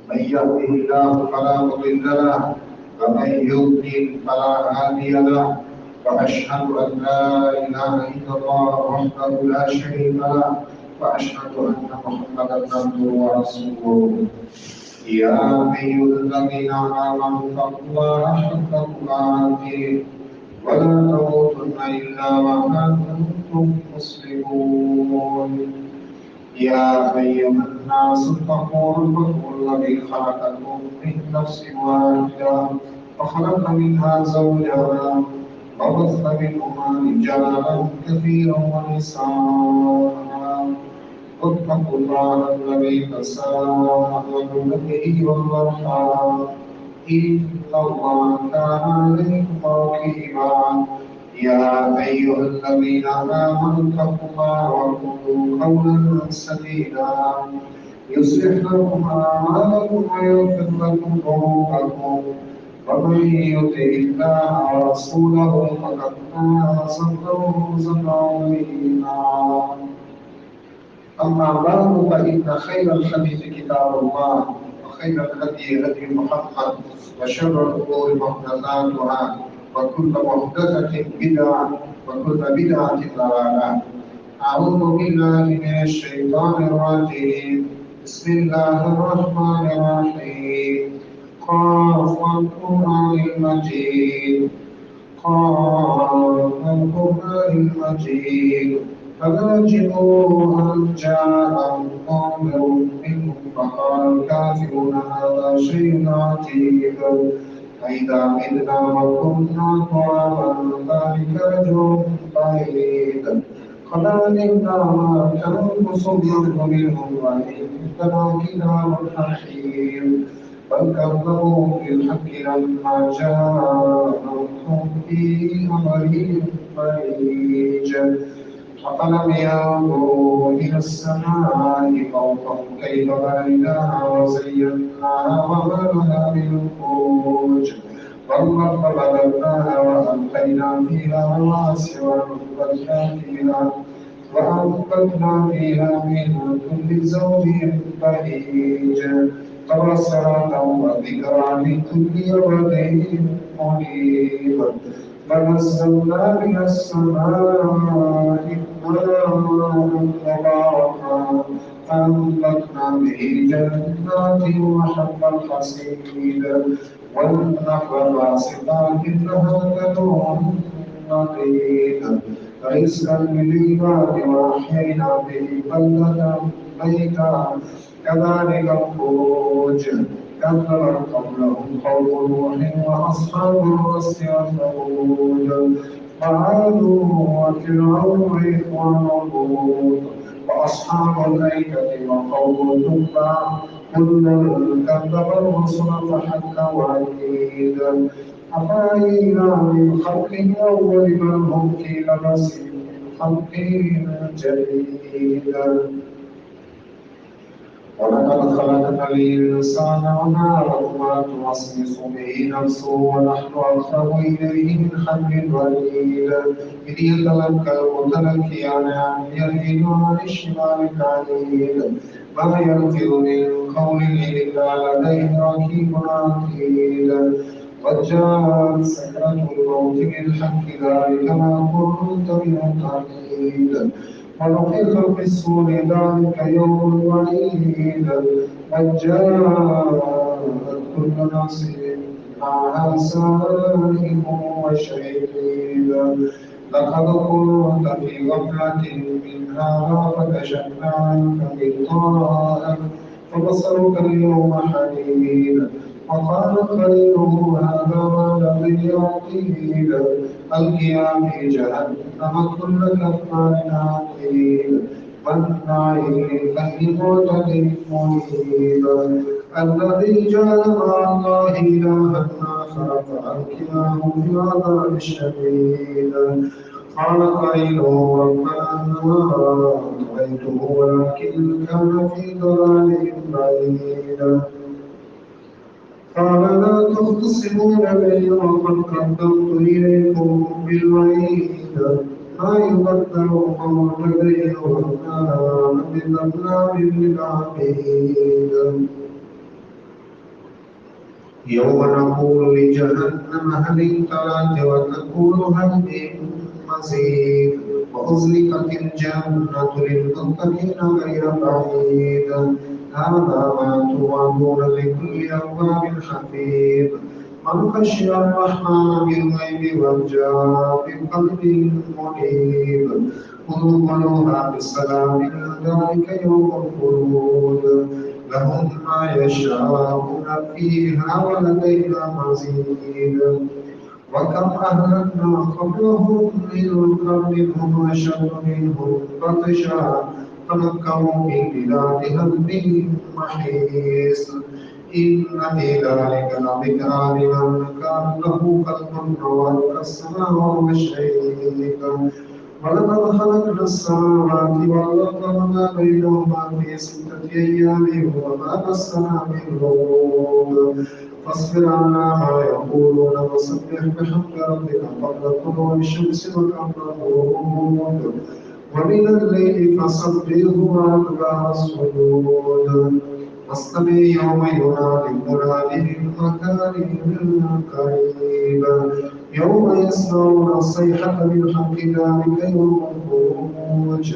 من يهده الله فلا مضل له ومن يضلل فلا هادي له وأشهد أن لا إله إلا الله وحده لا شريك له وأشهد أن محمدا عبده ورسوله يا أيها الذين آمنوا اتقوا الله حق تقاته ولا تموتن إلا وأنتم مسلمون يا أيها الناس اتقوا ربكم الذي خلقكم من نفس واحدة وخلق منها زوجها وبث منهما رجالا كثيرا ونساء واتقوا الله الذي تساءلون به والأرحام إن الله كان عليكم رقيبا يا أيها الذين آمنوا اتقوا الله وقولوا قولا سديدا يصلح لكم أعمالكم ويغفر لكم ذنوبكم ومن يطع الله ورسوله فقد فاز فوزا عظيما أما بعد فإن خير الحديث كتاب الله وخير الهدي هدي محمد وشر الأمور محدثاتها وكل محدثة بدعة وكل بدعة ضلالة أعوذ بالله من الشيطان الرجيم بسم الله الرحمن الرحيم قاف والقرآن المجيد قاف والقرآن المجيد فراجعوا أن جاءهم منذر منهم فقال الكافرون هذا شيء عجيب فإذا متنا وكنا ترابا ذلك رجل بعيد قد علمنا ما تنقص الأرض منهم وعندنا كتاب حكيم بل كذبوا بالحق لما جاءهم في أمر مريج أفلم ينظروا إلى السماء فوقهم كيف بنيناها وزيناها وما لها من فروج والأرض مددناها وألقينا فيها رواسي وأنبتنا فيها من كل زوج بهيج تبصرة وذكرى لكل عبد منيب فنزلنا من السماء ماء مباركا فأنبتنا به جنات وحب الحصيد والنخل باسقات لها ثمر نضيد رزقا للعباد وأحيينا به بلدة ميتا كذلك الخروج كذب قبلهم قوم نوح وأصحاب الرس وثمود وعاد وفرعون وإخوان لوط وأصحاب الأيكة وقوم تبع كل كذب الرسل فحق وعيد أفعينا من خلق الأول بل هم في لبس خلق جديد ولقد خلقنا الإنسان ونعلم ما توسوس به نفسه ونحن أقرب إليه من حبل الوريد إذ يتلقى المتلقيان عن اليمين وعن الشمال قعيد ما يلفظ من قول إلا لديه رقيب عتيد وجاءت سكرة الموت بالحق ذلك ما كنت منه تحيد ونفخ في الصور ذلك يوم الوعيد وجاءت كل نفس معها سائق وشهيد لقد كنت في غفلة من هذا فكشفنا عنك غطاءك فبصرك اليوم حديد وقال قرينه هذا ما لدي عتيد القيا في جهنم كل كفار عنيد مناع للخير معتد مريب الذي جعل مع الله إلها آخر فألقياه في عذاب الشديد قال قرينه ربنا ما أطغيته ولكن كان في ضلال بعيد قال لا تختصمون لدي وقد قدمت إليكم بالوعيد ما يبدل قول لدي وما من أظلام للعبيد يوم نقول لجهنم هل امتلأت وتقول هل من مزيد وأزلفت الجنة للمتقين غير بعيد هذا ما توعدون لكل أواب حفيظ من خشي الرحمن بالغيب وجاء بقلب منيب ادخلوها بسلام ذلك يوم الخلود لهم ما يشاءون فيها ولدينا مزيد وكم أهلكنا قبلهم من قرن هم أشد منهم بطشا فنكروا في البلاد هل من محيص إن في ذلك لذكرى لمن كان له قلب وألقى السماء والشيء ولقد خلقنا السماوات والأرض وما بينهما في 6 أيام وما مسنا من لغوب فاصبر على ما يقولون وسبح بحمد ربك قبل طلوع الشمس وقبل الغروب ومن الليل فسبحه وأدبار السجود واستمع يوم ينادي المناد من مكان قريب يوم يسمعون الصيحة بالحق ذلك يوم الخروج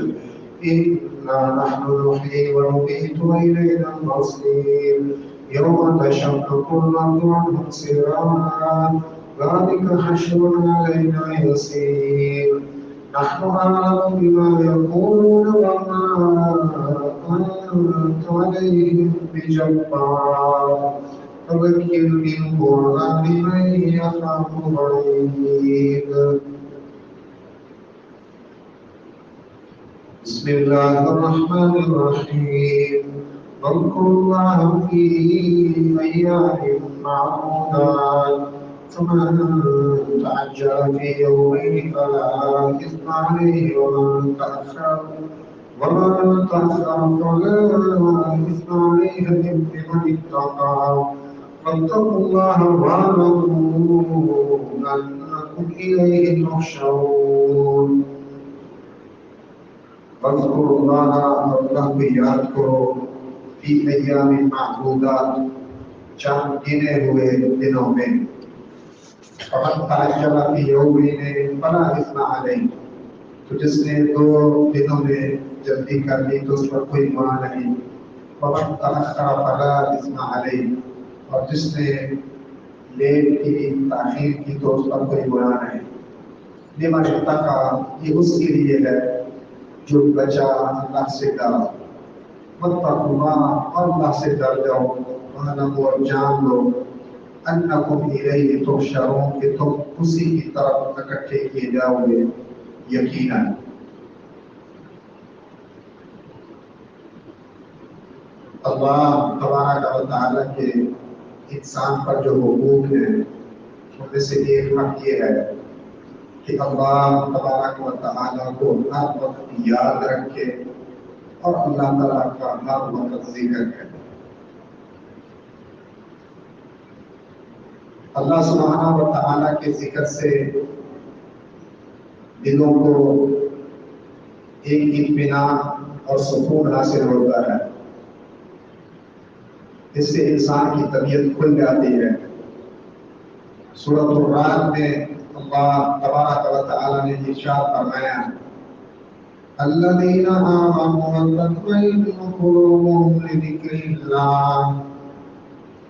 إنا نحن نحيي ونميت وإلينا المصير يوم تشقق الأرض عنهم سراعا ذلك حشر علينا يسير نحن أعلم بما يقولون وما أنت عليهم بجبار فذكر بالقرآن من يخاف وعيد بسم الله الرحمن الرحيم واذكروا الله في أيام معدودات فمن تعجل في يومين فلا إثم عليه ومن تأخر فلا إثم عليه لمن اتقى فاتقوا الله واعلموا أنكم إليه تحشرون واذكروا الله اللہ کو یاد کرو فی ایام معدودات چند گنے ہوئے دنوں میں فمن تعجل فی یومین فلا اثم علیہ تو جس نے 2 دنوں میں جلدی کر لی تو اس پر کوئی گناہ نہیں ومن تأخر فلا اثم علیہ اور جس نے لیٹ کی تاخیر کی تو اس پر کوئی گناہ نہیں لمن اتقى یہ اس کے لیے ہے جو بچا اللہ سے ڈرا واتقوا اللہ اللہ سے ڈر جاؤ وَاعْلَمُوا اور جان لو انکم الیہ تحشرون کہ تم اسی کی طرف اکٹھے کیے جاؤ گے یقیناً اللہ تبارک و تعالیٰ کے انسان پر جو حقوق ہیں ان میں سے ایک حق یہ ہے کہ اللہ تبارک و تعالیٰ کو ہر وقت یاد رکھے اور اللہ تعالیٰ کا ہر وقت ذکر کرے اللہ سبحانہ و تعالیٰ کے ذکر سے دلوں کو ایک اطمینان اور سکون حاصل ہوتا ہے اس سے انسان کی طبیعت کھل جاتی ہے سورۃ الرعد میں اللہ تبارک و تعالی نے ارشاد فرمایا الذین آمنوا وتطمئن قلوبهم بذکر اللہ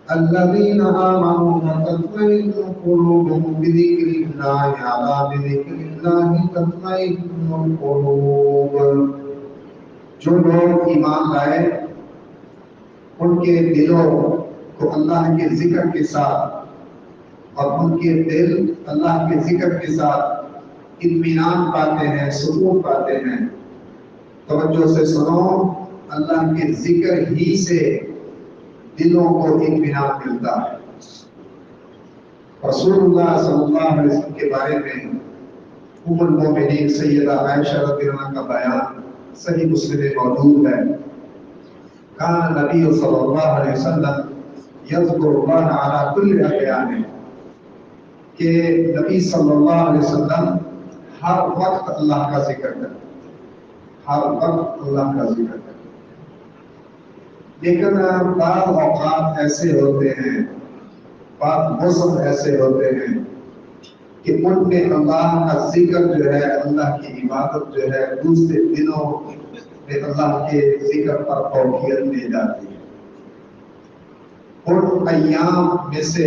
الذین آمنوا وتطمئن قلوبهم بذکر اللہ الا بذکر اللہ تطمئن القلوب جو لوگ ایمان لائے ان کے دلوں کو اللہ کے ذکر کے ساتھ اور ان کے دل اللہ کے ذکر کے ساتھ اطمینان پاتے ہیں سکون پاتے ہیں توجہ سے سنو اللہ کے ذکر ہی سے دلوں کو اطمینان ملتا ہے رسول اللہ صلی اللہ علیہ وسلم کے بارے میں ام المومنین سیدہ عائشہ رضی اللہ عنہا کا بیان صحیح مسلم میں موجود ہے کان نبی صلی اللہ علیہ وسلم یذکر اللہ علی کل احیانہ کہ نبی صلی اللہ علیہ وسلم ہر وقت اللہ کا ذکر کرتے ہر وقت اللہ کا ذکر کرتے لیکن بعض اوقات ایسے ہوتے ہیں بعض موسم ایسے ہوتے ہیں کہ ان میں اللہ کا ذکر جو ہے، اللہ کی عبادت جو ہے، دوسرے دنوں میں اللہ کے ذکر پر فوقیت مل جاتی ہے۔ ان ایام میں سے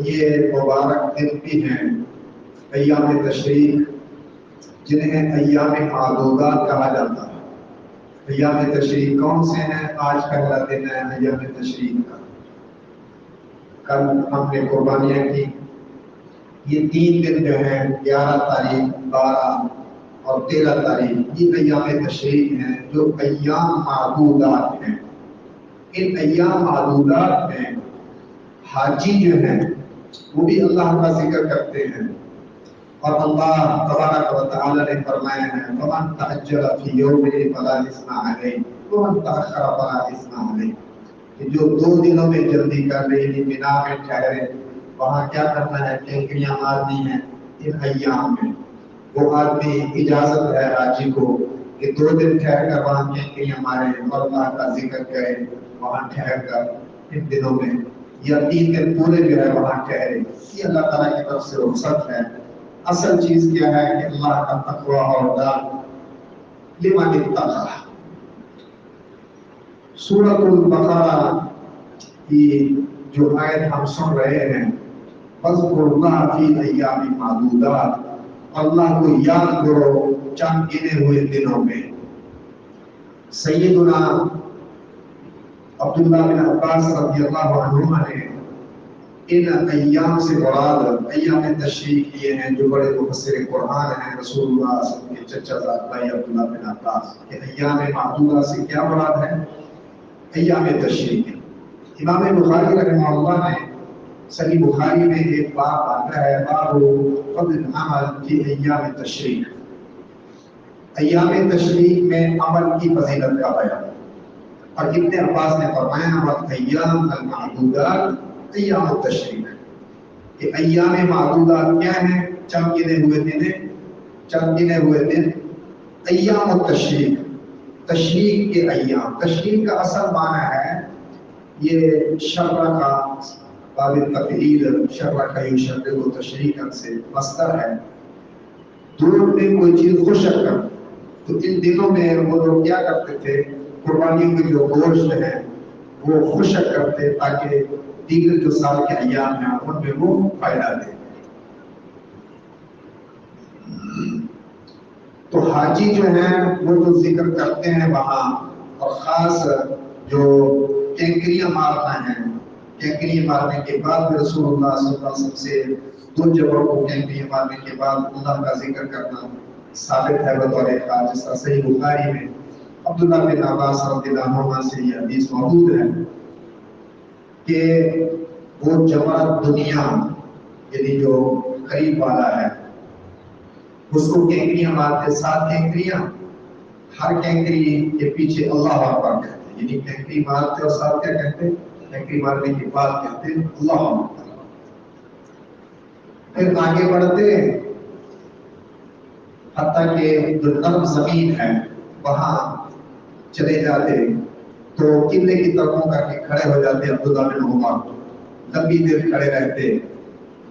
یہ مبارک دن بھی ہیں ایام تشریق، جنہیں ایام معدودات کہا جاتا ہے۔ ایام تشریق کون سے ہیں؟ آج پہلا دن ہے ایام تشریق کا، کل ہم نے قربانیاں کی۔ یہ 3 دن جو ہیں 11 تاریخ، 12 اور 13 تاریخ، یہ ایام تشریق ہیں جو ایام معدودات ہیں۔ ان ایام معدودات میں حاجی جو ہیں وہ بھی اللہ کا ذکر کرتے ہیں، اور اللہ تبارک و تعالی نے فرمایا ہے وَمَن تَعَجَّلَ فِي يَوْمِهِ فَلَا إِثْمَ عَلَيْهِ وَمَن تَأَخَّرَ فَلَا إِثْمَ عَلَيْهِ، کہ جو 2 دنوں میں جلدی کر لے، یعنی مینا میں ٹھہرے، وہاں کیا کرنا ہے؟ کینکریاں مارنی ہیں ان ایام میں۔ وہ آدمی اجازت ہے حاجی کو کہ 2 دن ٹھہر کر وہاں کینکریاں مارے اور اللہ کا ذکر کرے وہاں ٹھہر کر ان دنوں میں، یا 3 دن پورے جو ہے وہاں ٹھہرے۔ یہ اللہ تعالیٰ کی طرف سے رخصت ہے۔ اصل چیز کیا ہے کہ اللہ کا تقویٰ اور ڈر لمن اتقی۔ سورۃ البقرہ کی جو آیت ہم سن رہے ہیں، فَاذْكُرُوا اللَّهَ فِي أَيَّامٍ مَّعْدُودَاتٍ، اللہ کو یاد کرو چند گنے ہوئے دنوں میں۔ سیدنا عبداللہ بن عباس رضی اللہ عنہما نے ان ایام سے مراد ایام تشریق لیے ہیں، جو بڑے مفسر قرآن ہیں رسول اللہ صلی اللہ علیہ وسلم کے چچا زاد بھائی عبداللہ بن عباس، کہ ایام معدودہ سے کیا مراد ہے؟ ایام تشریق۔ امام بخاری رحمہ اللہ نے صحیح بخاری میں ایک باب آتا ہے، باب فضل العمل فی ایام تشریق، ایام تشریق میں عمل کی فضیلت کا بیان۔ اور ابن عباس نے فرمایا وَالْأَيَّامُ الْمَعْدُودَاتُ ایام التشریق، کہ ایام معدودات کیا ہیں؟ چند گنے ہوئے دن، چند گنے ہوئے دن ایام التشریق، تشریق کے ایام۔ تشریق کا اصل معنی ہے یہ شرع کا باب تفعیل، شرع کا یشرع تشریقاً سے مصدر ہے۔ دور میں کوئی چیز خشک کر، تو ان دنوں میں وہ لوگ کیا کرتے تھے؟ قربانیوں کے جو گوشت ہیں وہ خشک کرتے تاکہ دیگر جو سال کے ایام ہیں ان میں وہ فائدہ دے۔ تو حاجی جو ہیں وہ تو ذکر کرتے ہیں وہاں، اور خاص جو کینکریاں مارنا ہے، کینکریاں مارنے کے بعد رسول اللہ صلی اللہ علیہ وسلم سے 2 جگہوں کو کینکریاں مارنے کے بعد اللہ کا ذکر کرنا ثابت ہے بطور خاص، جس طرح صحیح بخاری میں عبداللہ بن عباس رضی اللہ عنہ سے یہ حدیث موجود ہے کہ وہ جمع دنیا، یعنی جو قریب والا ہے، اس کو کینکریاں مارتے، 7 کینکریاں، ہر کینکری کے پیچھے اللہ اکبر کہتے ہیں، یعنی کینکری مارتے اور ساتھ کیا کہتے ہیں؟ کینکری مارنے کے بعد کہتے ہیں اللہ اکبر۔ پھر آگے بڑھتے حتیٰ کہ جو نرم زمین ہے وہاں چلے جاتے، تو قبلے کی طرف منہ کر کے کھڑے ہو جاتے عبداللہ بن عمر، لمبی دیر کھڑے رہتے،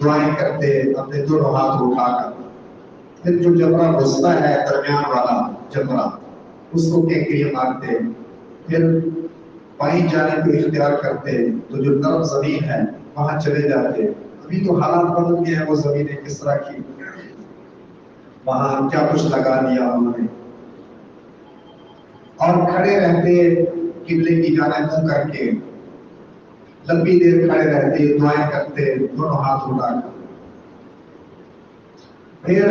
دعائیں کرتے اپنے 2 ہاتھ اٹھا کر۔ پھر جو جمرہ وسطیٰ ہے درمیان والا جمرہ، اس کو کینکریاں مارتے، پھر بائیں جانے کو اختیار کرتے، تو جو نرم زمین ہے وہاں چلے جاتے۔ ابھی تو حالات بدل گئے ہیں، وہ زمینیں کس طرح کی، وہاں کیا کچھ لگا دیا انہوں نے، اور کھڑے رہتے قبلے کی جانب منہ کر کے، لمبی دیر کھڑے رہتے، دعائیں کرتے 2 ہاتھ اٹھا کر۔ پھر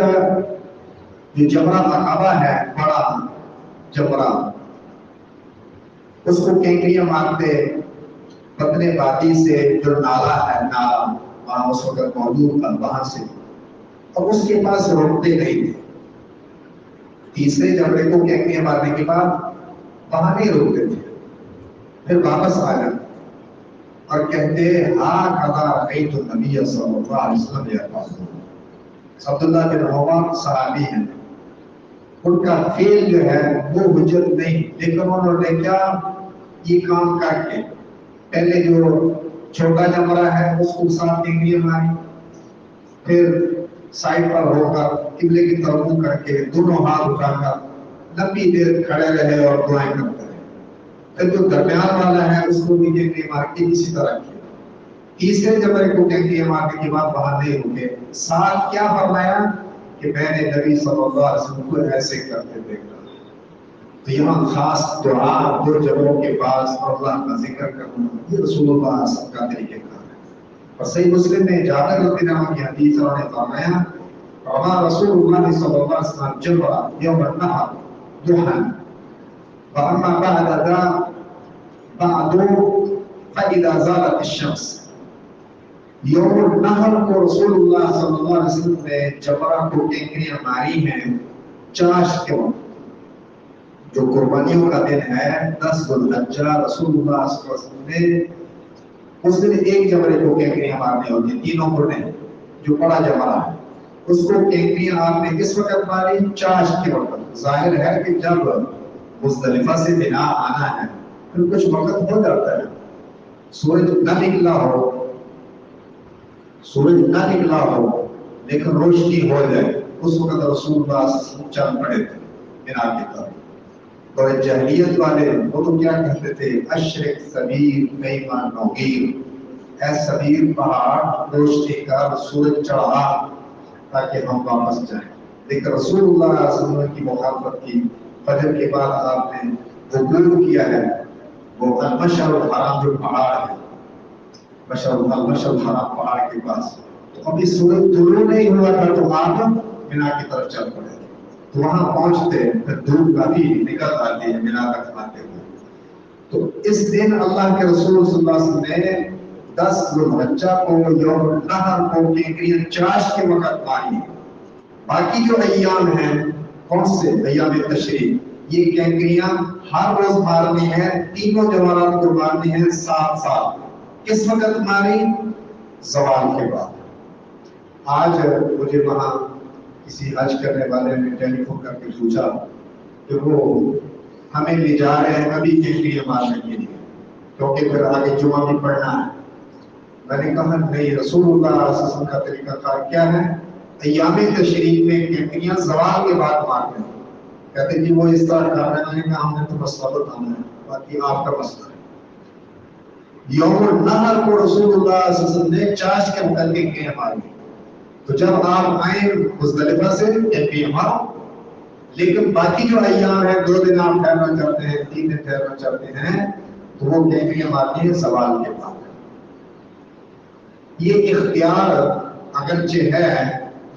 جو جمرہ عقبہ ہے، بڑا جمرہ، اس کو کینکریاں مارتے، پتنے وادی سے جو نالا ہے، نالا وہاں اس وقت موجود تھا، وہاں سے، اور اس کے پاس روکتے نہیں تھے۔ تیسرے جمرے کو کینکریاں مارنے کے بعد وہاں نہیں روکتے تھے، پھر واپس آ جاتے اور کہتے ہاکذا رأیت النبی صلی اللہ علیہ وسلم یفعل۔ عبداللہ بن عمر صحابی ہیں، ان کا فعل جو ہے وہ حجت نہیں، لیکن انہوں نے کیا یہ کام کر کے پہلے جو چھوٹا جمرہ ہے اس کو 7 ٹینکریاں ماری، پھر سائڈ پر ہو کر قبلے کی طرف منہ کر کے دونوں ہاتھ اٹھا کر لمبی دیر کھڑے رہے اور دعائیں کرتے رہے۔ پھر جو درمیان والا ہے اس کو بھی ٹینکریاں مار کے اسی طرح کیا۔ تیسرے جمرے کو ٹینکریاں مارنے کے بعد وہاں نہیں رکے، ساتھ کیا فرمایا کہ میں نے نبی صلی اللہ علیہ وسلم کو ایسے کرتے دیکھا۔ تو یہاں خاص دعا 2 جگہوں کے پاس اللہ کا ذکر کرنا یہ رسول اللہ صلی اللہ علیہ وسلم کا طریقہ کار ہے۔ اور صحیح مسلم میں جابر رضی اللہ عنہ کی حدیث انہوں نے فرمایا رما رسول اللہ صلی اللہ علیہ وسلم جمرہ یوم النحر ضحى فأما بعد فإذا زالت الشمس۔ یوم النحر کو رسول اللہ صلی اللہ علیہ وسلم نے جمرہ کو ٹینکریاں ماری ہیں چاشت کے وقت، جو قربانیوں کا دن ہے 10 ذو الحجہ، رسول اللہ صلی اللہ علیہ وسلم نے اس دن ایک جمرے کو ٹینکریاں مارنی ہوتی، تینوں کو نہیں، جو بڑا جمرہ ہے اس کو ٹینکریاں آپ نے کس وقت ماری؟ چاشت کے وقت۔ ظاہر ہے کہ جب مزدلفہ سے بنا آنا ہے پھر کچھ وقت ہو جاتا ہے، سورج نہ نکلا ہو، سورج نہ نکلا ہو لیکن روشنی ہو جائے، اس وقت رسول اللہ صلی اللہ علیہ وسلم چل پڑے تھے مینا کی طرف۔ اور جاہلیت والے وہ تو کیا کہتے تھے اشرق سبیر میمن نوگیر، اے سبیر پہاڑ روشنی کر سورج چڑھا تاکہ ہم واپس جائیں۔ لیکن رسول اللہ صلی اللہ علیہ وسلم کی مخالفت کی، فجر کے بعد آپ نے عبور کیا ہے وہ المشعر الحرام جو پہاڑ ہے، المشعر الحرام پہاڑ کے پاس، تو ابھی سورج طلوع نہیں ہوا تھا تو آپ مینا کی طرف چل پڑے، تو وہاں پہنچتے پھر دھوپ کافی نکل آتی ہے مینا تک آتے ہوئے۔ تو اس دن اللہ کے رسول صلی اللہ علیہ وسلم نے 10 ذو الحجہ کو یوم النحر کو ٹینکریاں چاشت کے وقت ماری۔ باقی جو ایام ہیں کون سے؟ ایام تشریق، یہ ٹینکریاں ہر روز مارنی ہے، تینوں جمرات کو مارنی ہے ساتھ ساتھ۔ کس وقت ماری؟ زوال کے بعد۔ آج مجھے وہاں کسی حج کرنے والے نے ٹیلی فون کر کے پوچھا کہ وہ ہمیں لے جا رہے ہیں ابھی ٹینکریاں مارنے کے لیے کیونکہ پھر آگے جمعہ بھی پڑھنا ہے۔ میں نے کہا نہیں، رسول اللہ صلی اللہ علیہ وسلم کا طریقہ کار کیا ہے؟ ایام تشریق میں ٹینکریاں زوال کے بعد مارتے ہیں۔ کہتے جی وہ اس طرح کر رہے ہیں، میں نے کہا ہم نے تو مسئلہ بتانا ہے، باقی آپ کا مسئلہ ہے۔ یوم النحر کو رسول اللہ صلی اللہ علیہ وسلم نے چاشت کے وقت ٹینکریاں ماری، تو جب آپ آئیں مزدلفہ سے ٹینکریاں مارو، لیکن باقی جو ایام ہیں 2 دن آپ ٹھہرنا چاہتے ہیں، 3 دن ٹھہرنا چاہتے ہیں، تو وہ ٹینکریاں مارنی ہے زوال کے بعد۔ یہ اختیار اگرچہ ہے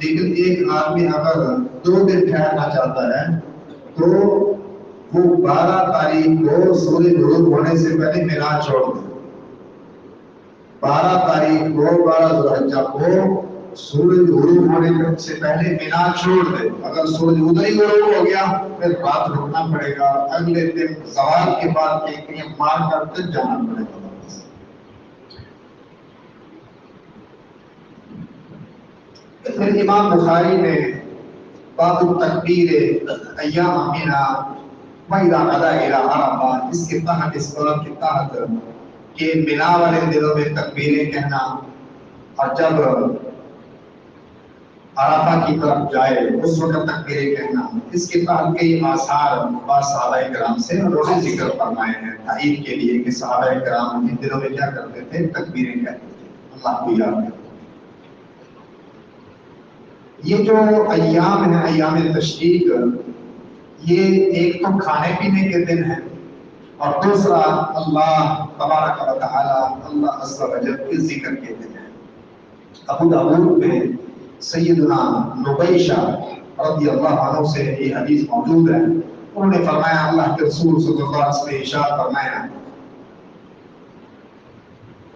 لیکن ایک آدمی اگر 2 دن ٹھہرنا چاہتا ہے تو وہ 12 تاریخ کو سورج غروب ہونے سے پہلے مینا چھوڑ دے۔ 12 تاریخ کو 12 ذو الحجہ کو سورج غروب ہونے سے پہلے مینا چھوڑ دے۔ اگر سورج ادھر ہی غروب ہو گیا پھر رات رکنا پڑے گا، اگلے دن زوال کے بعد ٹینکریاں مار کر پھر جانا پڑے گا۔ پھر امام بخاری نے باب التکبیر ایام مینا وَإِذَا غَدَا إِلَىٰ عَرَفَةَ، اس کے تحت اس باب کے تحت کہ مینا والے دنوں میں تکبیریں کہنا اور جب عرفہ کی طرف جائے اس وقت تکبیریں کہنا، اس کے تحت کئی آثار بعض صحابہ کرام سے انہوں نے ذکر فرمائے ہیں تائید کے لیے کہ صحابہ کرام ان دنوں میں کیا کرتے تھے؟ تکبیریں کہتے تھے، اللہ کو یاد کرتے۔ یہ جو ایام ہیں ایام تشریق، یہ ایک تو کھانے پینے کے دن ہیں اور دوسرا اللہ تبارک و تعالی اللہ عز و جل کے ذکر کے دن ہیں۔ ابو داؤد میں سیدنا نبیشہ رضی اللہ عنہ سے یہ حدیث موجود ہے، انہوں نے فرمایا اللہ کے رسول صلی اللہ علیہ وسلم نے ارشاد فرمایا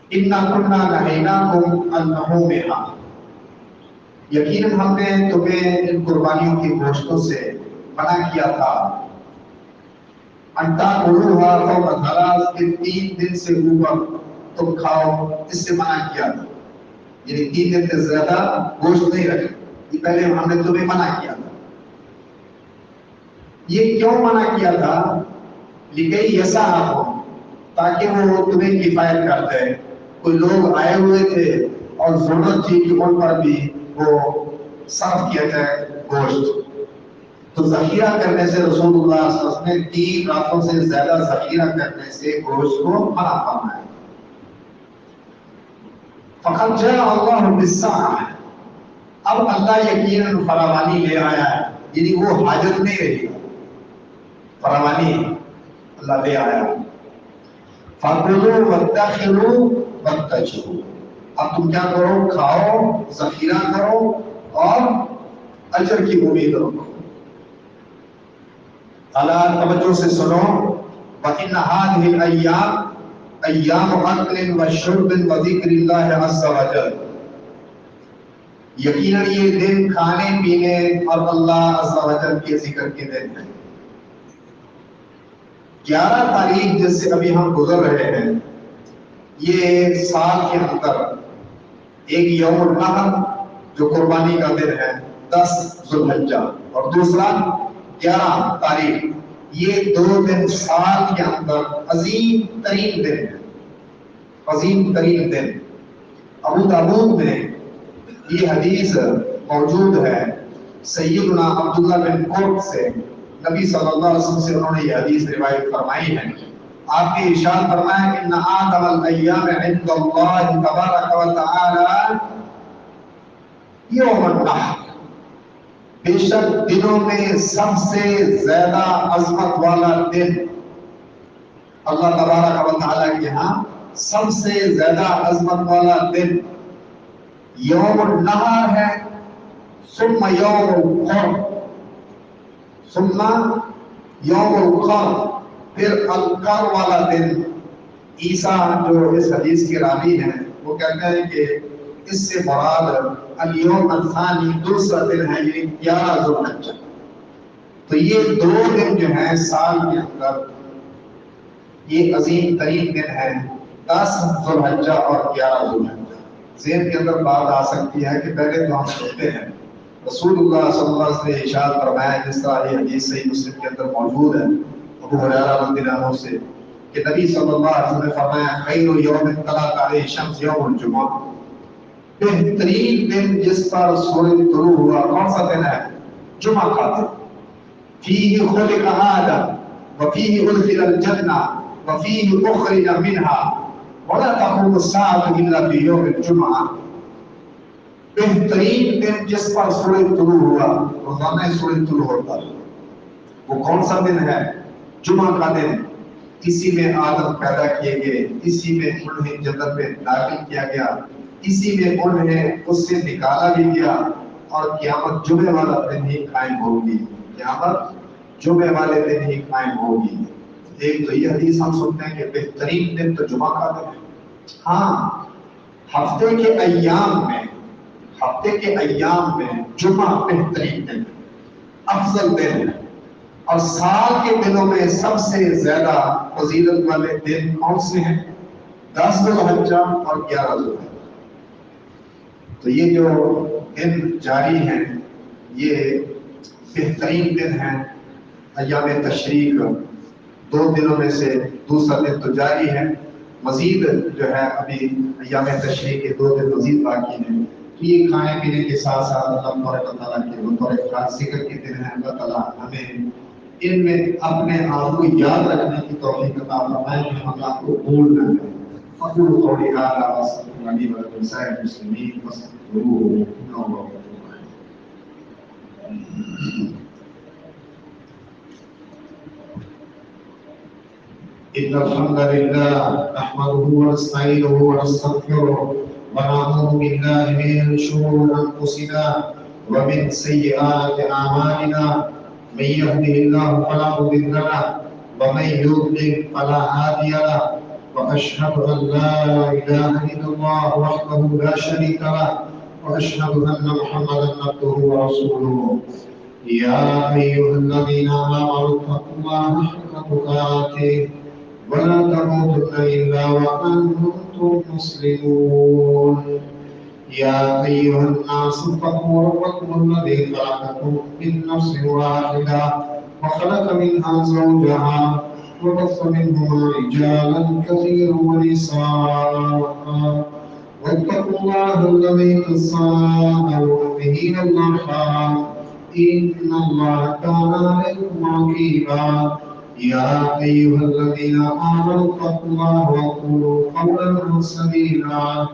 اِنَّا كُنَّا نَهَيْنَاكُمْ عَنْ لُحُومِهَا، یقیناً ہم نے تمہیں ان قربانیوں کی گوشتوں سے منع کیا تھا، انتا قلوہا فوق ثلاث، کہ 3 دن سے اوپر تم کھاؤ، اس سے منع کیا تھا، یعنی 3 دن سے زیادہ گوشت نہیں رکھے، یہ پہلے ہم نے تمہیں منع کیا تھا۔ یہ کیوں منع کیا تھا؟ لِكَيْ يَسَعَكُمْ، تاکہ وہ تمہیں کفایت کر دے، کوئی لوگ آئے ہوئے تھے اور ضرورت تھی کہ ان پر بھی وہ صرف کیا جائے گوشت، تو ذخیرہ کرنے سے رسول اللہ صلی اللہ علیہ وسلم نے 3 راتوں سے زیادہ ذخیرہ کرنے سے گوشت کو منع فرمایا۔ فقد جاء اللہ بالسعة، اب اللہ یقیناً فراوانی لے آیا ہے، یعنی وہ حاجت نہیں رہی، فراوانی اللہ لے آیا۔ فَكُلُوا وَادَّخِرُوا وَاتَّجِرُوا، اب تم کیا کرو؟ کھاؤ، ذخیرہ کرو اور اجر کی امید رکھو۔ اللہ توجہ سے سنو، وَإِنَّ هَذِهِ الْأَيَّامَ أَيَّامُ أَكْلٍ وَشُرْبٍ وَذِكْرِ اللَّهِ عَزَّ وَجَلَّ، یقیناً یہ دن کھانے پینے اور اللہ عز و جل کے ذکر کے دن ہیں۔ 11 تاریخ جس سے ابھی ہم گزر رہے ہیں، یہ سال کے اندر ایک یوم النحر جو قربانی کا دن ہے 10 ذو الحجہ، اور دوسرا 11 تاریخ، یہ 2 دن سال کے اندر عظیم ترین دن ہے، عظیم ترین دن۔ ابو داؤد میں یہ حدیث موجود ہے، سیدنا عبداللہ بن قرط سے نبی صلی اللہ علیہ وسلم سے انہوں نے یہ حدیث روایت فرمائی ہے۔ آپ نے ارشاد فرمایا کہ ان اعظم الایام عند اللہ تبارک و تعالی یوم النحر، بے شک دنوں میں سب سے زیادہ عظمت والا دن اللہ تبارک و تعالی کے ہاں سب سے زیادہ عظمت والا دن یوم النحر ہے، ثم یوم القر، ثم یوم القر، پھر القر والا دن۔ عیسیٰ جو اس حدیث کے راوی ہیں وہ کہتے ہیں کہ اس سے مراد الیوم الثانی، دوسرا دن ہے، یعنی 11 ذو الحجہ۔ تو یہ 2 دن جو ہیں سال کے اندر یہ عظیم ترین دن ہے، 10 ذو الحجہ اور 11 ذو الحجہ۔ ذہن کے اندر بات آ سکتی ہے کہ پہلے تو ہم سنتے ہیں رسول اللہ صلی اللہ علیہ وسلم نے ارشاد فرمایا، جس طرح یہ حدیث صحیح مسلم کے اندر موجود ہے ابو ہریرہ رضی اللہ عنہ سے، کہ نبی صلی اللہ علیہ وسلم نے فرمایا خیر یوم طلعت علیہ الشمس یوم الجمعہ، بہترین دن جس پر سورج طلوع ہوا کون سا دن ہے؟ جمعہ کا دن۔ فیہ خلق آدم وفیہ ادخل الجنہ وفیہ اخرج منہا ولا تقوم الساعة الا فی یوم الجمعہ، بہترین دن جس پر سورج طلوع ہوا، روزانہ سورج طلوع ہوتا ہے، وہ کون سا دن ہے؟ جمعہ کا دن۔ اسی میں آدم پیدا کیے گئے، اسی میں انہیں جنت میں داخل کیا گیا، اسی میں انہیں اس سے نکالا بھی گیا، اور قیامت جمعے والا دن ہی قائم ہوگی، قیامت جمعے والے دن ہی قائم ہوگی۔ ایک تو یہ حدیث ہم سنتے ہیں کہ بہترین دن تو جمعہ کا دن ہے۔ ہاں، ہفتے کے ایام میں جمعہ بہترین دن، افضل دن ہے، اور سال کے دنوں میں سب سے زیادہ فضیلت والے دن کون سے ہیں؟ 10 ذو الحجہ اور 11 ذو الحجہ۔ تو یہ جو دن جاری ہیں یہ بہترین دن ہیں، ایام تشریق 2 دنوں میں سے دوسرا دن تو جاری ہے، مزید جو ہے ابھی ایام تشریق کے 2 دن مزید باقی ہیں۔ تو یہ کھانے پینے کے ساتھ ساتھ اللہ تبارک و تعالیٰ کے بطور خاص ذکر کے دن ہیں۔ اللہ تعالیٰ ہمیں ان میں اپنے آپ کو یاد رکھنے کی توفیق عطا فرمائے کہ ہم اللہ کو بھول نہ جائیں۔ اقول قولی ھذا واستغفر اللہ لي ولكم ولسائر المسلمين فاستغفروه انه هو الغفور الرحيم۔ إن الحمد لله نحمده ونستعينه ونستغفره ونعوذ بالله من شرور أنفسنا ومن سيئات أعمالنا، من يهده الله فلا مضل له ومن يضلل فلا هادي له، وأشهد أن لا إله إلا الله وحده لا شريك له، وأشهد أن محمدا عبده ورسوله۔ يا أيها الذين آمنوا اتقوا الله حق تقاته ولا تموتن إلا وأنتم مسلمون۔ يا أيها الناس اتقوا ربكم الذي خلقكم من نفس واحدة وخلق منها زوجها وبث منهما رجالا كثيرا ونساء واتقوا الله الذي تساءلون به والأرحام إن الله كان عليكم رقيبا يا أيها الذين آمنوا اتقوا الله وقولوا قولا سديدا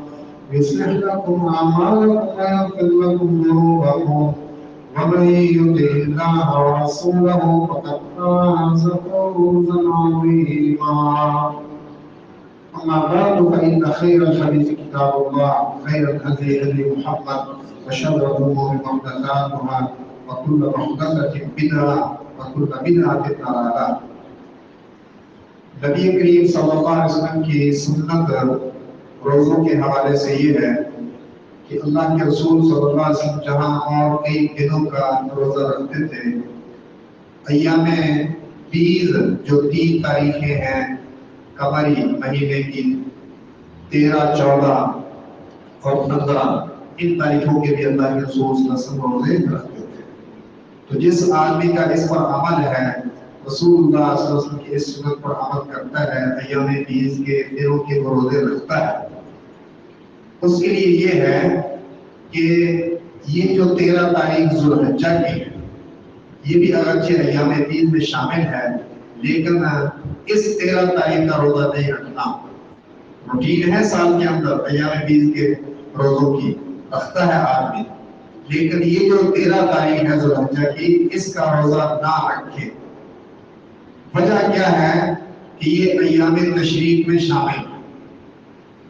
يصلح لكم أعمالكم ويغفر لكم ذنوبكم ومن يطع الله ورسوله فقد فاز فوزا عظيما أما بعد فإن خير الحديث كتاب الله خير الهدي هدي محمد وشر الأمور محدثاتها وكل محدثة بدعة وكل بدعة ضلالة نبی کریم صلی اللہ علیہ وسلم کی سنت روزوں کے حوالے سے یہ ہے کہ اللہ کے رسول صلی اللہ علیہ وسلم جہاں اور کئی دنوں کا روزہ رکھتے تھے، ایام بیز جو 3 تاریخیں ہیں قمری مہینے کی 13، 14 اور 15، ان تاریخوں کے بھی اللہ کے رسول صلی اللہ علیہ وسلم روزے رکھتے تھے۔ تو جس آدمی کا اس پر عمل ہے، رسول اللہ صلی اللہ علیہ وسلم کی اس سنت پر عمل کرتا ہے، ایام بیز کے دنوں کے وہ روزے رکھتا ہے، اس کے لیے یہ ہے کہ یہ جو 13 تاریخ ذوالحجہ کی ہے، یہ بھی اگرچہ ایام بیز میں شامل ہے، لیکن اس 13 تاریخ کا روزہ نہیں رکھنا روٹین ہے سال کے اندر، ایام بیز کے روزوں کی رکھتا ہے آدمی، لیکن یہ جو 13 تاریخ ہے ذوالحجہ کی، اس کا روزہ نہ رکھے۔ وجہ کیا ہے کہ یہ ایام تشریق میں شامل ہے،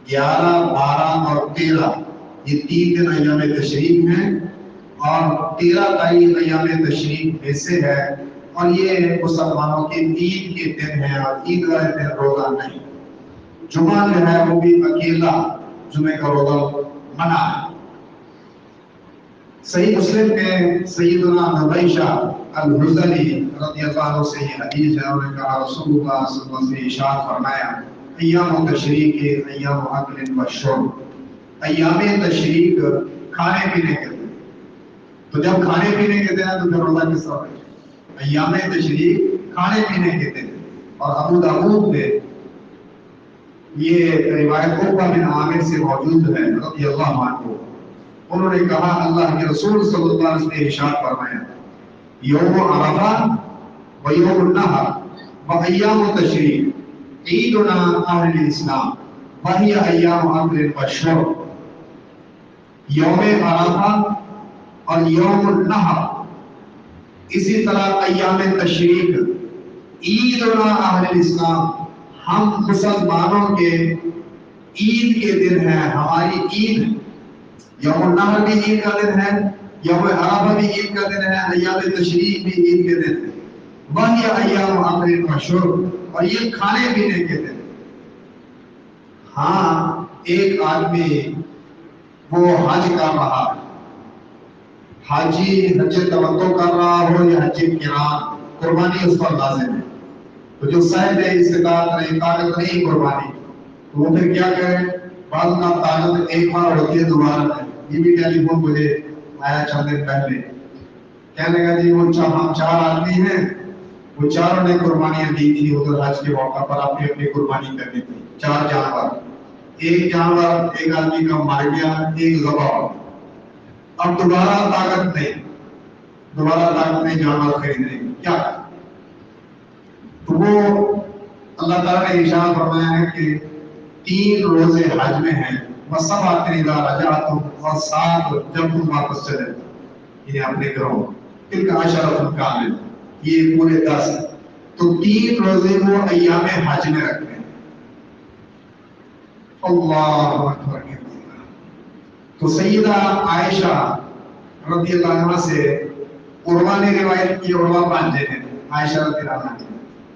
11، 12 اور 13 یہ 3 دن ایام تشریق ہیں، اور 13 تاریخ ایام تشریق میں سے ہے، اور یہ مسلمانوں کے عید کے دن ہیں، اور عید والے دن روزہ نہیں۔ جمعہ جو ہے وہ بھی اکیلا جمعے کا روزہ منع ہے۔ صحیح مسلم میں سیدنا حبیشہ الحزلی رضی اللہ عنہ سے یہ حدیث ہے، انہوں نے کہا رسول اللہ صلی اللہ علیہ وسلم نے ارشاد فرمایا ایام تشریق ایام اکل و شرب، ایام تشریق کھانے پینے کے دن، تو جب کھانے پینے کے دن ہے تو پھر روزہ کس طرح رکھے؟ ایام تشریق کھانے پینے کے دن۔ اور ابو داؤد میں یہ روایت عقبہ بن عامر سے موجود ہے رضی اللہ عنہ، انہوں نے کہا اللہ کے رسول صلی اللہ علیہ وسلم نے ارشاد فرمایا یوم عرفہ و یوم النحر و ایام تشریق عیدنا اہل الاسلام وہی ایام اکل و شرب۔ یوم عرفہ اور یوم النحر، اسی طرح ایام تشریق عیدنا اہل الاسلام، ہم مسلمانوں کے عید کے دن ہیں، ہماری عید ہے۔ یوم النحر بھی عید کا دن ہے، یوم عرفہ بھی عید کا دن ہے، ایام تشریق بھی عید کے دن ہے، وہی ایام اکل و شرب، اور یہ کھانے پینے کے دن۔ ہاں ایک آدمی وہ حج کر رہا ہے، حاجی حج تمتع کر رہا ہو یا حج قران، قربانی اس پر لازم ہے، تو جو صاحب استطاعت نہیں، طاقت نہیں قربانی، تو وہ پھر کیا کرے؟ بعض کا طاقت ایک بار ہوتی ہے دوبارہ نہیں۔ یہ بھی ٹیلی فون مجھے آیا چند دن پہلے، کہنے لگا جی وہ ہم 4 آدمی ہیں، وہ چاروں نے قربانیاں دی تھی ادھر حج کے موقع پر، اپنی اپنی قربانی کرنی تھی، 4 جانور، ایک جانور ایک آدمی کا مر گیا، ایک ذبح ہو، اب دوبارہ طاقت نہیں جانور خریدنے کی، کیا کریں؟ تو وہ اللہ تعالیٰ نے ارشاد فرمایا ہے کہ 3 روزے حج میں ہیں، وَسَبْعَةٍ إِذَا رَجَعْتُمْ، اور 7 جب تم واپس چلے یعنی اپنے گھروں، تِلْكَ عَشَرَةٌ كَامِلَةٌ، یہ پورے 10۔ تو 3 روزے وہ ایام حج میں رکھتے ہیں۔ اللہ اکبر۔ تو سیدہ عائشہ رضی اللہ عنہ سے عروہ نے روایت کی، عروہ بانجے ہیں عائشہ رضی اللہ عنہ،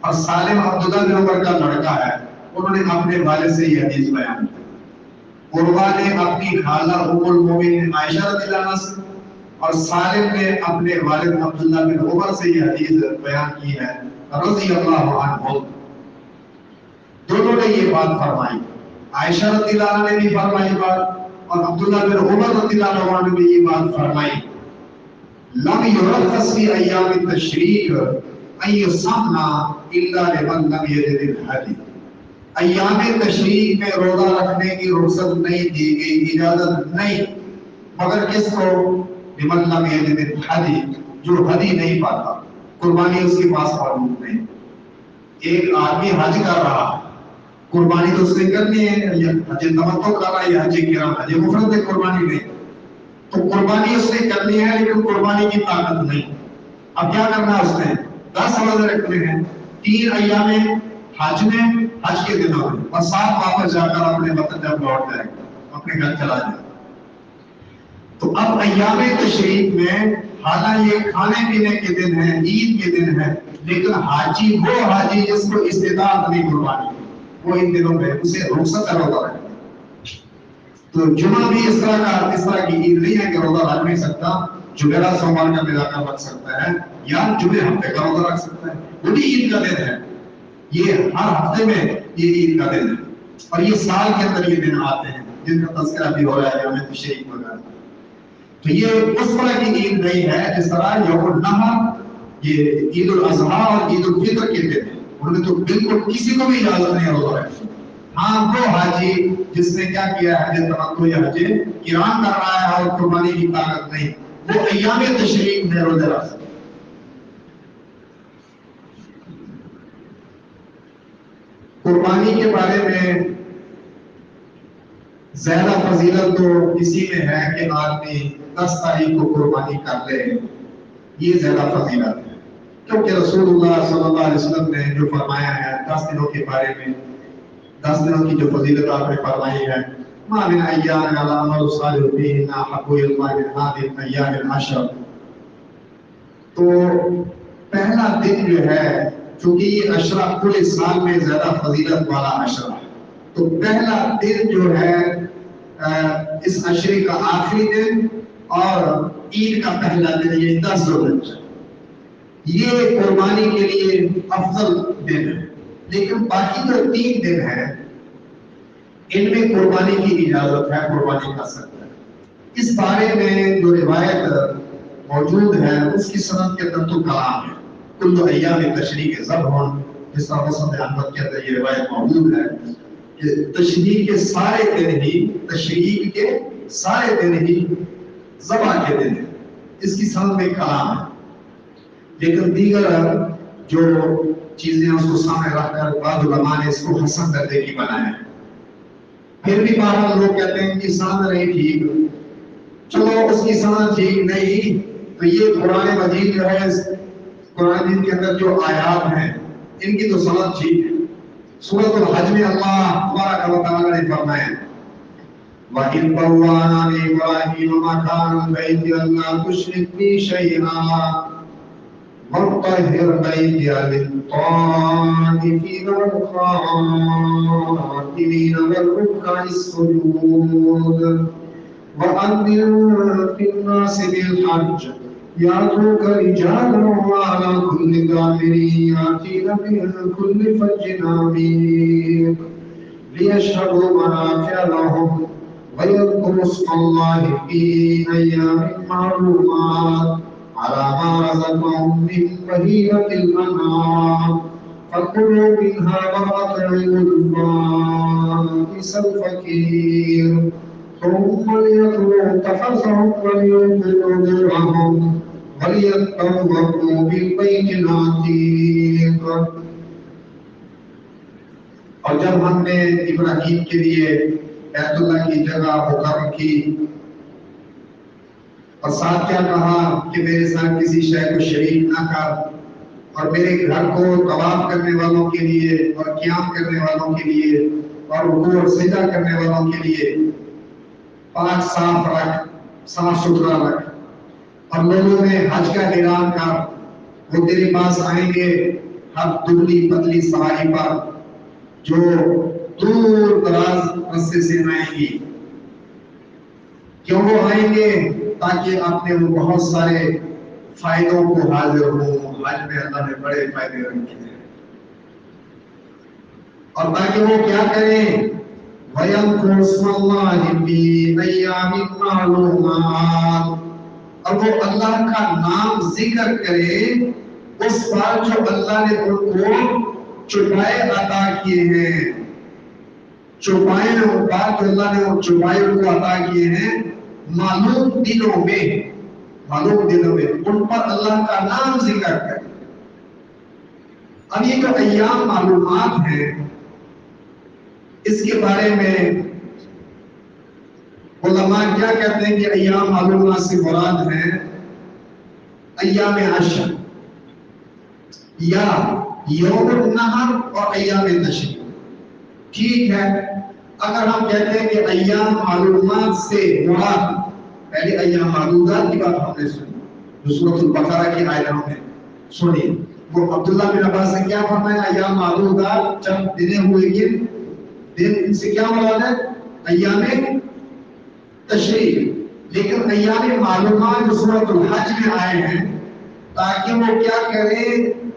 اور سالم عبداللہ بن عمر کا لڑکا ہے، انہوں نے اپنے والد سے یہ حدیث بیان کی۔ عروہ نے اپنی خالہ ام المومنین عائشہ رضی اللہ عنہ سے، اور سالم نے اپنے والد عبداللہ بن عمر سے یہ حدیث بیان کی ہے رضی اللہ عنہ۔ دونوں نے یہ بات فرمائی، عائشہ رضی اللہ عنہ نے بھی فرمائی بات، اور عبداللہ بن عمر رضی اللہ عنہ نے بھی یہ بات فرمائی، لم یرخص فی ایام التشریق، ان یصمنا الا لمن لم یجد الہدی، ایام تشریق میں روزہ رکھنے کی رخصت نہیں دی گئی، اجازت نہیں، مگر کس کو؟ لمن لم یجد الہدی، جو ہدی نہیں پاتا، قربانی اس کے پاس موجود نہیں۔ ایک آدمی حج کر رہا ہے، قربانی تو اس نے کرنی ہے، حج تمتع کر رہا ہے یا حج قران، حج مفرد ہے، قربانی نہیں، تو قربانی اس نے کرنی ہے لیکن قربانی کی طاقت نہیں۔ اب کیا کرنا ہے اس نے؟ 10 روزے رکھنے ہیں، 3 ایام حج میں، حج کے دنوں میں، اور 7 واپس جا کر اپنے وطن جب لوٹ جائے گا، اپنے گھر چلا جائے گا۔ تو اب ایام تشریق میں حالانکہ یہ کھانے پینے کے دن ہیں، عید کے دن ہیں، لیکن حاجی وہ حاجی جس کو استطاعت نہیں قربانی کی، وہ ان دنوں میں اسے رخصت ہے روزہ رکھنے۔ تو جمعہ بھی اس طرح کی عید نہیں ہے کہ روزہ رکھ نہیں سکتا، جمعرات سوموار کا ملا کر رکھ سکتا ہے، یا جمعے ہفتے کا روزہ رکھ سکتا ہے، وہ بھی عید کا دن ہے، یہ ہر ہفتے میں یہ عید کا دن ہے، اور یہ سال کے اندر یہ دن آتے ہیں جن کا تذکرہ بھی ہو رہا ہے ہمیں تشریق وغیرہ۔ تو یہ اس طرح کی عید نہیں ہے جس طرح یوم النحر، یہ عید الاضحیٰ اور عید الفطر کے دن ہیں، ان میں تو بالکل کسی کو بھی اجازت نہیں روزہ رکھنے۔ ہاں وہ حاجی جس نے کیا کیا ہے، حج تمتع یا حج قران کر رہا ہے اور قربانی کی طاقت نہیں، وہ ایام تشریق میں روزہ رکھ سکتا ہے۔ قربانی کے بارے میں زیادہ فضیلت تو اسی میں ہے کہ آدمی 10 تاریخ کو قربانی کر لے، یہ زیادہ فضیلت ہے، کیونکہ رسول اللہ صلی اللہ علیہ وسلم نے جو فرمایا ہے 10 دنوں کے بارے میں، 10 دنوں کی جو فضیلت آپ نے فرمائی ہے، ما من ایام العمل الصالح فیہن احب الی اللہ من هذه الايام العشر، تو پہلا دن جو ہے، چونکہ یہ عشرہ پورے سال میں زیادہ فضیلت والا عشرہ ہے، تو پہلا دن جو ہے اس عشرے کا آخری دن اور عید کا پہلا دن، یہ 10 ذوالحجہ، یہ قربانی کے لیے افضل دن ہے۔ لیکن باقی جو 3 دن ہیں ان میں قربانی کی اجازت ہے، قربانی کر سکتا ہے۔ اس بارے میں جو روایت موجود ہے اس کی سند کے اندر تو کلام ہے، کل ایام تشریق ذبح، جس طرح مسند احمد کے اندر یہ روایت موجود ہے کہ تشریق کے سارے دن ہی، تشریق کے سارے دن ہی ذبح کے دن ہیں، اس کی سند میں کلام ہے۔ لیکن دیگر جو چیزیں اس کو سامنے رکھ کر بعض علماء نے اس کو حسن درجے کی بنایا ہے۔ پھر بھی بعض لوگ کہتے ہیں کہ سند نہیں ٹھیک، چلو اس کی سند ٹھیک نہیں تو یہ قرآن مجید جو ہے، قرآن مجید کے اندر جو آیات ہیں ان کی تو سند ٹھیک ہے۔ سورۃ الحج میں اللہ تبارک و تعالی نے فرمایا وَإِذْ بَوَّأْنَا لِإِبْرَاهِيمَ مَكَانَ الْبَيْتِ أَلَّا تُشْرِكْ بِي شَيْئًا وَطَهِّرْ بَيْتِيَ لِلطَّائِفِينَ وَالْقَائِمِينَ وَالرُّكَّعِ السُّجُودِ وَأَذِّن فِي النَّاسِ بِالْحَجِّ يَأْتُوكَ رِجَالًا وَعَلَى كُلِّ ضَامِرٍ يَأْتِينَ مِن كُلِّ فَجٍّ عَمِيقٍ لِيَشْهَدُوا مَنَافِعَ لَهُمْ وَيَذْكُرُوا اسْمَ اللَّهِ فِي أَيَّامٍ مَّعْلُومَاتٍ عَلَىٰ مَا رَزَقَهُم مِّن بَهِيمَةِ الْأَنْعَامِ فَكُلُوا مِنْهَا وَأَطْعِمُوا الْبَائِسَ الْفَقِيرَ ثُمَّ لِيَقْضُوا تَفَثَهُمْ وَلْيُوفُوا نُذُورَهُمْ وَلْيَطَّوَّفُوا بِالْبَيْتِ الْعَتِيقِ۔ اور جب ہم نے ابراہیم کے لیے بیت اللہ کی جگہ مقرر کی اور ساتھ کیا کہا کہ میرے ساتھ کسی شے کو شریک نہ کر، اور میرے گھر کو طواف کرنے والوں کے لیے اور قیام کرنے والوں کے لیے اور رکوع اور سجدہ کرنے والوں کے لیے پاک صاف رکھ، صاف ستھرا رکھ، اور لوگوں میں حج کا اعلان کر، وہ تیرے پاس آئیں گے ہر دبلی پتلی سواری پر جو دور دراز راستے سے آئیں گی۔ کیوں وہ آئیں گے؟ تاکہ اپنے وہ بہت سارے فائدوں کو حاضر ہوں، حج میں اللہ نے بڑے فائدے رکھے ہیں، اور تاکہ وہ کیا کریں، وَيَذْكُرُوا اسْمَ اللَّهِ فِي أَيَّامٍ مَّعْلُومَاتٍ، اور وہ اللہ کا نام ذکر کرے اس پر جو اللہ نے ان کو چھپائے عطا کیے ہیں، چھپائے ان بات جو اللہ نے چھپائے ان کو عطا کیے ہیں معلوم دنوں میں، معلوم دنوں میں ان پر اللہ کا نام ذکر کرے۔ اب یہ جو ایام معلومات ہیں اس کے بارے میں علماء کیا کہتے ہیں کہ ایام معلومات سے مراد ہیں ایام عشر یا یوم النحر اور ایام تشریق۔ ٹھیک ہے، اگر ہم کہتے ہیں کہ ایام معلومات سے مراد، پہلے ایام معلومات کی بات ہم نے سنی جو سورۃ البقرہ کی آیت ہم نے سنی، وہ عبداللہ بن عباس نے کیا فرمایا؟ ایام معلومات جب دن ہوئے گن، دن سے کیا مراد ہے؟ ایام تشریق۔ لیکن ایام معلومات جو سورۃ الحج میں آئے ہیں تاکہ وہ کیا کریں،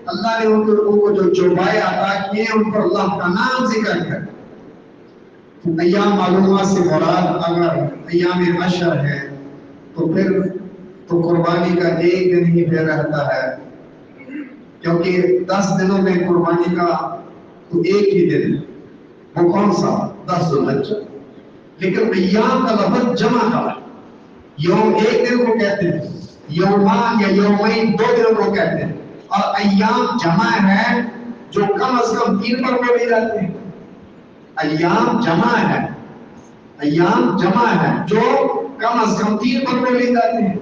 اللہ نے ان لوگوں کو جو چھپائے عطا کیے ان پر اللہ کا نام ذکر کرے۔ ایام معلومات سے مراد اگر ایام عشر ہے تو پھر تو قربانی کا ایک دن ہی پھر رہتا ہے، کیونکہ 10 دنوں میں قربانی کا تو ایک ہی دن ہے، وہ کون سا؟ 10 ذو الحجہ۔ لیکن ایام کا لفظ جمع کا ہے، یوم ایک دن کو کہتے ہیں، یومان یا یومین 2 دنوں کو کہتے ہیں، اور ایام جمع ہے جو کم از کم 3 پر بولے جاتے ہیں۔ ایام جمع ہے، ایام جمع ہے جو کم از کم 3 پر بولے جاتے ہیں۔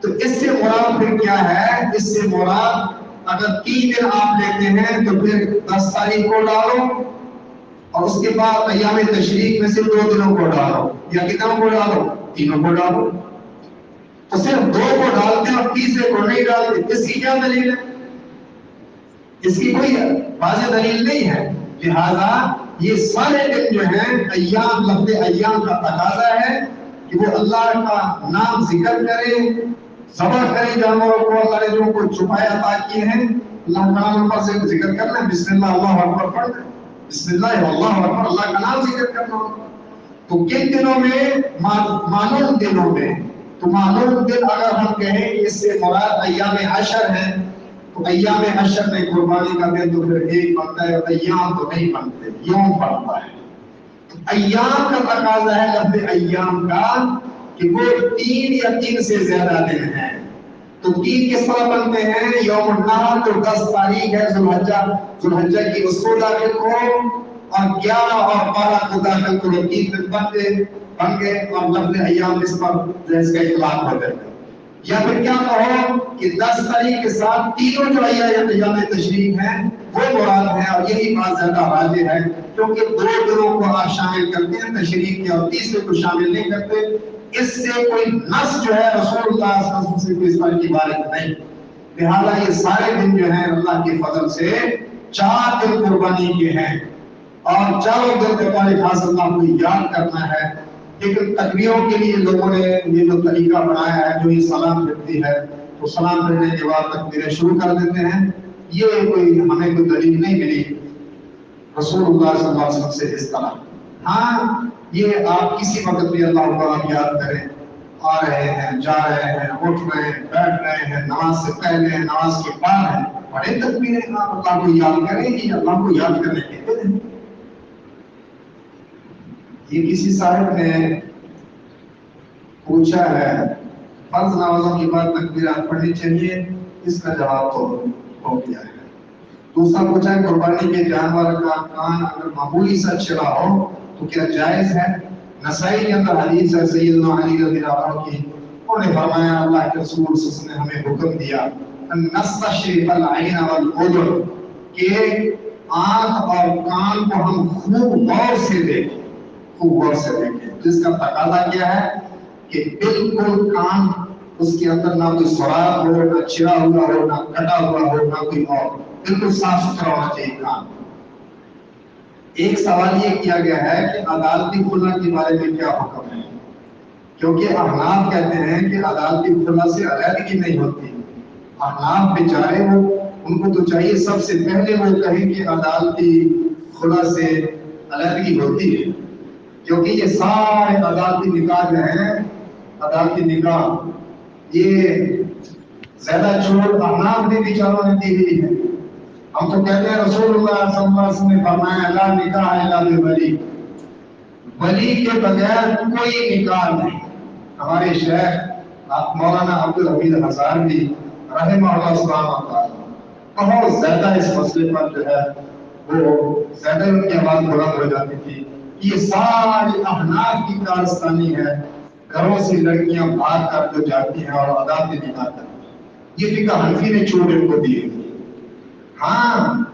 تو اس سے مراد پھر کیا ہے؟ اس سے مراد اگر 3 دن آپ لیتے ہیں تو پھر 10 تاریخ کو ڈالو اور اس کے بعد ایام تشریق میں سے 2 دنوں کو ڈالو، یا کتنوں کو ڈالو؟ 3 کو ڈالو۔ تو صرف 2 کو ڈالتے ہیں اور تیسرے کو نہیں ڈالتے، اس کی کیا دلیل ہے؟ اس کی کوئی واضح دلیل نہیں ہے۔ لہذا یہ سارے دن جو ہیں ایام، لفظ ایام کا تقاضا ہے کہ وہ اللہ کا نام ذکر کرے، ذبح کرے جانوروں کو، اللہ نے جو کو چھپائے عطا کیے ہیں اللہ کا نام پر سے ذکر کرنا، بسم اللہ اللہ اکبر پڑھنا، بسم اللہ اللہ اکبر، اللہ کا نام ذکر کرنا۔ تو کن دنوں میں؟ معلوم دنوں میں۔ تو معلوم دن اگر ہم کہیں کہ اس سے مراد ایام عشر ہے تو ایام عشر میں قربانی کا دن تو پھر ایک بنتا ہے، ایام تو نہیں بنتے، یوم بنتا ہے۔ ایام کا تقاضا ہے لفظ ایام کا کہ وہ 3 یا 3 سے زیادہ دن ہیں۔ تو 3 کس طرح بنتے ہیں؟ یوم النحر جو 10 تاریخ ہے ذو الحجہ کی، اس کو داخل کرو، اور 11 اور 12 کو داخل کرو، 3 دن بن گئے اور لفظ ایام اس پر اس کا اطلاق ہو جائے گا۔ یا پھر کیا کہو کہ 10 تاریخ کے ساتھ تینوں جو ایام تشریق ہیں وہ مراد ہے، اور یہی بات زیادہ راجح ہے کیونکہ 2 دنوں کو آپ شامل کرتے ہیں تشریق کے اور تیسرے کو شامل نہیں کرتے۔ اس سے کوئی نص جو ہے رسول اللہ صلی اللہ علیہ وسلم سے کوئی اس طرح کی بات نہیں۔ لہٰذا یہ سارے دن جو ہیں اللہ کے فضل سے 4 دن قربانی کے ہیں، اور چاروں دن تبارک خاص اللہ کو یاد کرنا ہے۔ لیکن تکبیروں کے لیے لوگوں نے یہ جو طریقہ بنایا ہے، جو یہ سلام پھرتی ہے تو سلام پھرنے کے بعد تکبیریں شروع کر دیتے ہیں، یہ کوئی ہمیں کوئی دلیل نہیں ملی رسول اللہ صلی اللہ علیہ وسلم سے اس طرح۔ ہاں یہ آپ کسی وقت بھی اللہ تعالیٰ یاد کریں، آ رہے ہیں، جا رہے ہیں، اٹھ رہے ہیں، بیٹھ رہے ہیں، نماز سے پہلے ہیں، نماز کے بعد ہیں، بڑے تکبیریں آپ اللہ کو یاد کریں، یہ اللہ کو یاد کرنے کے لیے۔ یہ کسی صاحب نے پوچھا ہے فرض نمازوں کے بعد تکبیرات پڑھنی چاہیے، اس کا جواب تو ہو گیا ہے۔ دوسرا پوچھا ہے قربانی کے جانور کا کان اگر معمولی سا چلا ہو تو کیا جائز ہے؟ نسائی کے اندر حدیث ہے سیدنا علی رضی اللہ عنہ کی، انہوں نے فرمایا اللہ کے رسول صلی اللہ علیہ وسلم نے ہمیں حکم دیا ان نستشرف العین والاذن، کہ آنکھ اور کان کو ہم خوب غور سے دیکھیں، خوب غور سے دیکھیں۔ جس کا تقاضا کیا ہے کہ بالکل کان اس کے اندر نہ کوئی سوراخ ہو، نہ چرا ہوا ہو، نہ کٹا ہوا ہو، نہ کوئی اور، بالکل صاف ستھرا ہونا چاہیے کان۔ ایک سوال یہ کیا گیا ہے کہ عدالتی خلا کے بارے میں کیا حکم ہے، کیونکہ احناف کہتے ہیں کہ عدالتی خلا سے علیحدگی نہیں ہوتی۔ احناف بیچارے وہ، ان کو تو چاہیے سب سے پہلے وہ کہیں کہ عدالتی خلا سے علیحدگی ہوتی ہے، کیونکہ یہ سارے عدالتی نکاح جو ہیں، عدالتی نکاح یہ زیادہ چوٹ احناف نے بیچاروں نے دی ہوئی ہے. ہم تو کہتے ہیں رسول اللہ صلی اللہ علیہ وسلم نے فرمایا لا نکاح الا بولی، ولی کے بغیر کوئی نکاح نہیں. ہمارے شیخ مولانا عبدالحمید ہزاروی رحمہ اللہ سبحانہ بہت زیادہ اس مسئلے پر جو ہے وہ زیادہ ان کی آواز بلند ہو جاتی تھی. یہ ساری احناف کی کارستانی ہے، گھروں سے لڑکیاں بھاگ کر جو جاتی ہیں اور عدالت میں نکاح کرتی ہیں. یہ فقہ حنفی نے چھوٹ ان کو دی ہے. ہاں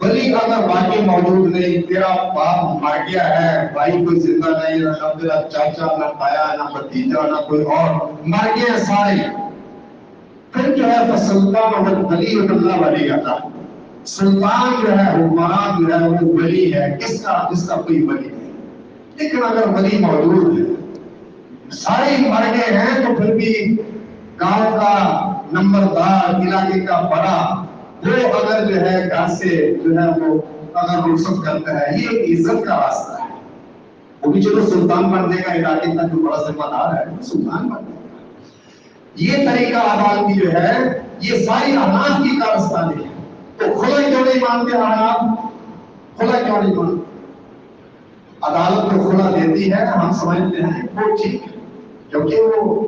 ولی اگر واقعی موجود نہیں، تیرا باپ مر گیا ہے، بھائی کوئی زندہ نہیں، نہ تیرا چاچا، نہ تایا، نہ بھتیجا، نہ کوئی اور، مر گئے سارے، پھر جو ہے سلطان اور ولی اللہ ولی آتا ہے. سلطان جو ہے حکمران جو ہے وہ ولی ہے، اس کا کوئی ولی نہیں. لیکن اگر ولی موجود ہے، سارے مر گئے ہیں، تو پھر بھی گاؤں کا نمبردار، علاقے کا بڑا، وہ اگر جو ہے گھر سے جو ہے وہ اگر رخصت کرتا ہے، یہ ایک عزت کا راستہ ہے. وہ بھی چلو سلطان بن دے گا، علاقے کا جو بڑا ذمہ دار ہے وہ سلطان بن دے گا. یہ طریقہ عدالتی جو ہے یہ ساری احناف کی کارستانی ہے. تو خلا کیوں نہیں مانتے احناف؟ خلا کیوں نہیں مانتے؟ عدالت کو خلا دیتی ہے، ہم سمجھتے ہیں وہ ٹھیک ہے، کیونکہ وہ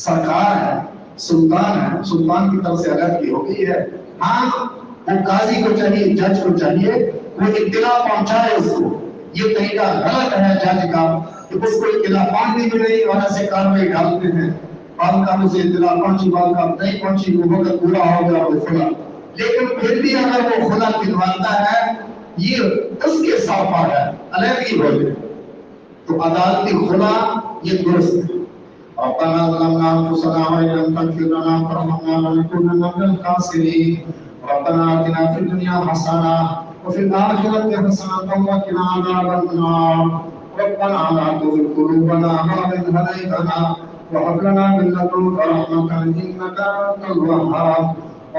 سرکار ہے، سلطان ہے، سلطان کی طرف سے الگ کی ہو گئی ہے. ہاں وہ قاضی کو چاہیے، جج کو چاہیے وہ اطلاع پہنچائے اس کو. یہ طریقہ غلط ہے جج کا کہ اس کو اطلاع پہنچی بھی نہیں اور ایسے کاروائی ڈالتے ہیں. بعض کاموں سے اطلاع پہنچی، بعض کام نہیں پہنچی، وہ وقت پورا ہو گیا وہ خلا. لیکن پھر بھی اگر وہ خلا دلواتا ہے، یہ اس کے ساتھ ہے، علیحدگی ہو جائے. تو عدالتی خلا یہ درست ہے. ربنا ظلمنا انفسنا وان لم تغفر لنا وترحمنا لنكونن من الخاسرين. ربنا آتنا في الدنيا حسنة وفي الآخرة حسنة وقنا عذاب النار. ربنا لا تزغ قلوبنا بعد إذ هديتنا وهب لنا من لدنك رحمة إنك أنت الوهاب.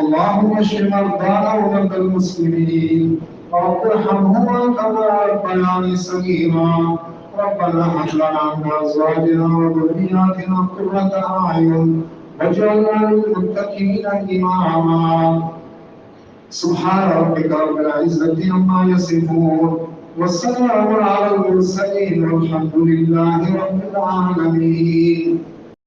اللهم اشف مرضانا ومرضى المسلمين ورب ارحمهما كما ربياني صغيرا. ربنا هب لنا من أزواجنا وذرياتنا قرة أعين واجعلنا للمتقين إماما. سبحان ربك رب العزة عما يصفون والسلام على المرسلين والحمد لله رب العالمين.